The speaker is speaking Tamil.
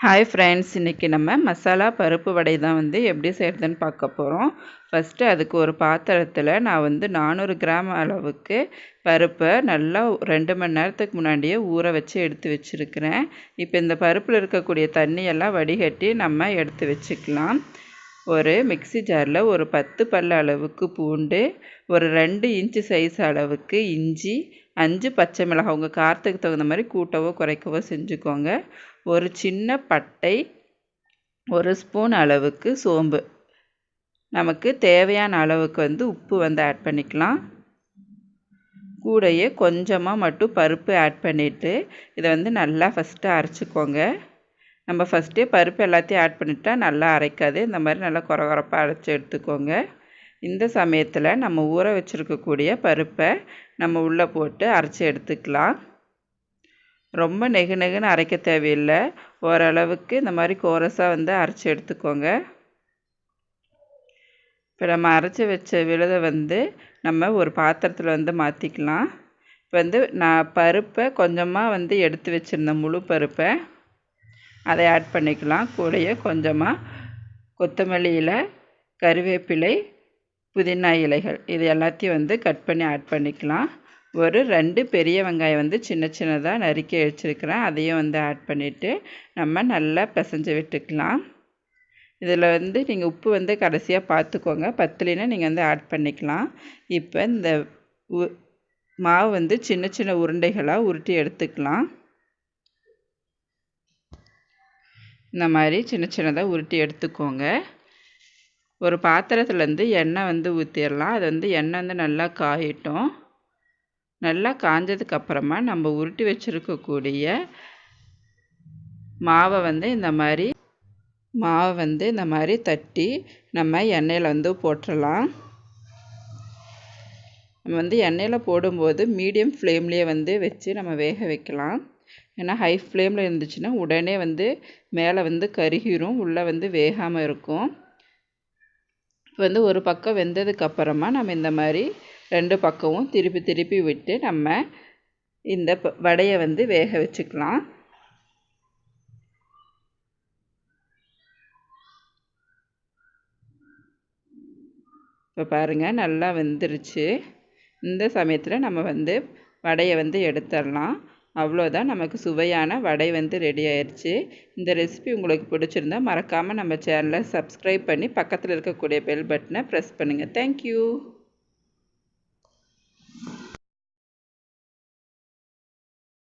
ஹாய் ஃப்ரெண்ட்ஸ், இன்றைக்கி நம்ம மசாலா பருப்பு வடை தான் எப்படி செய்கிறதுன்னு பார்க்க போகிறோம். ஃபஸ்ட்டு அதுக்கு ஒரு பாத்திரத்தில் நான் 400 கிராம் அளவுக்கு பருப்பை நல்லா 2 மணி நேரத்துக்கு முன்னாடியே ஊற வச்சு எடுத்து வச்சுருக்கிறேன். இப்போ இந்த பருப்பில் இருக்கக்கூடிய தண்ணியெல்லாம் வடிகட்டி நம்ம எடுத்து வச்சுக்கலாம். ஒரு மிக்ஸி ஜாரில் ஒரு 10 பல் அளவுக்கு பூண்டு, ஒரு 2 இன்ச்சு சைஸ் அளவுக்கு இஞ்சி, 5 பச்சை மிளகாய் உங்கள் காரத்துக்கு தகுந்த மாதிரி கூட்டவோ குறைக்கவோ செஞ்சுக்கோங்க. ஒரு சின்ன பட்டை, ஒரு ஸ்பூன் அளவுக்கு சோம்பு, நமக்கு தேவையான அளவுக்கு உப்பு ஆட் பண்ணிக்கலாம். கூடையே கொஞ்சமாக மட்டும் பருப்பு ஆட் பண்ணிவிட்டு இதை நல்லா ஃபஸ்ட்டு அரைச்சிக்கோங்க. நம்ம ஃபஸ்ட்டே பருப்பு எல்லாத்தையும் ஆட் பண்ணிட்டா நல்லா அரைக்காது. இந்த மாதிரி நல்லா கொரகொரப்பாக அரைச்சி எடுத்துக்கோங்க. இந்த சமயத்தில் நம்ம ஊற வச்சுருக்கக்கூடிய பருப்பை நம்ம உள்ளே போட்டு அரைச்சி எடுத்துக்கலாம். ரொம்ப நெகுன்னு அரைக்க தேவையில்லை. ஓரளவுக்கு இந்த மாதிரி கோரஸாக அரைச்சி எடுத்துக்கோங்க. இப்போ நம்ம அரைச்சி வச்ச விழுதை நம்ம ஒரு பாத்திரத்தில் மாற்றிக்கலாம். இப்போ நான் பருப்பை கொஞ்சமாக எடுத்து வச்சுருந்தேன், முழு பருப்பை அதை ஆட் பண்ணிக்கலாம். கூடயே கொஞ்சமாக கொத்தமல்லி இலை, கருவேப்பிலை, புதினா இலைகள் இது எல்லாத்தையும் கட் பண்ணி ஆட் பண்ணிக்கலாம். ஒரு 2 பெரிய வெங்காயம் சின்ன சின்னதாக நறுக்கி வச்சுருக்கிறேன். அதையும் ஆட் பண்ணிவிட்டு நம்ம நல்லா பிசைஞ்சு விட்டுக்கலாம். இதில் நீங்கள் உப்பு கடைசியாக பார்த்துக்கோங்க. பத்தலைன்னா நீங்கள் ஆட் பண்ணிக்கலாம். இப்போ இந்த மாவு சின்ன சின்ன உருண்டைகளாக உருட்டி எடுத்துக்கலாம். இந்த மாதிரி சின்ன சின்னதாக உருட்டி எடுத்துக்கோங்க. ஒரு பாத்திரத்துலேருந்து எண்ணெய் ஊற்றிடலாம். அது எண்ணெய் நல்லா காயட்டும். நல்லா காஞ்சதுக்கப்புறமா நம்ம உருட்டி வச்சுருக்கக்கூடிய மாவை இந்த மாதிரி தட்டி நம்ம எண்ணெயில் போட்டுடலாம். நம்ம எண்ணெயில் போடும்போது மீடியம் ஃப்ளேம்லேயே வச்சு நம்ம வேக வைக்கலாம். ஏன்னா ஹை ஃப்ளேமில் இருந்துச்சுன்னா உடனே மேலே கருகிரும், உள்ளே வேகாமல் இருக்கும். இப்போ ஒரு பக்கம் வெந்ததுக்கப்புறமா நம்ம இந்த மாதிரி 2 பக்கமும் திருப்பி திருப்பி விட்டு நம்ம இந்த வடையை வேக வச்சுக்கலாம். இப்போ பாருங்கள், நல்லா வெந்துருச்சு. இந்த சமயத்தில் நம்ம வடையை எடுத்துடலாம். அவ்வளோதான், நமக்கு சுவையான வடை ரெடி ஆயிடுச்சு. இந்த ரெசிபி உங்களுக்கு பிடிச்சிருந்தா மறக்காமல் நம்ம சேனலை சப்ஸ்கிரைப் பண்ணி பக்கத்தில் இருக்கக்கூடிய பெல் பட்டனை ப்ரெஸ் பண்ணுங்கள். தேங்க்யூ.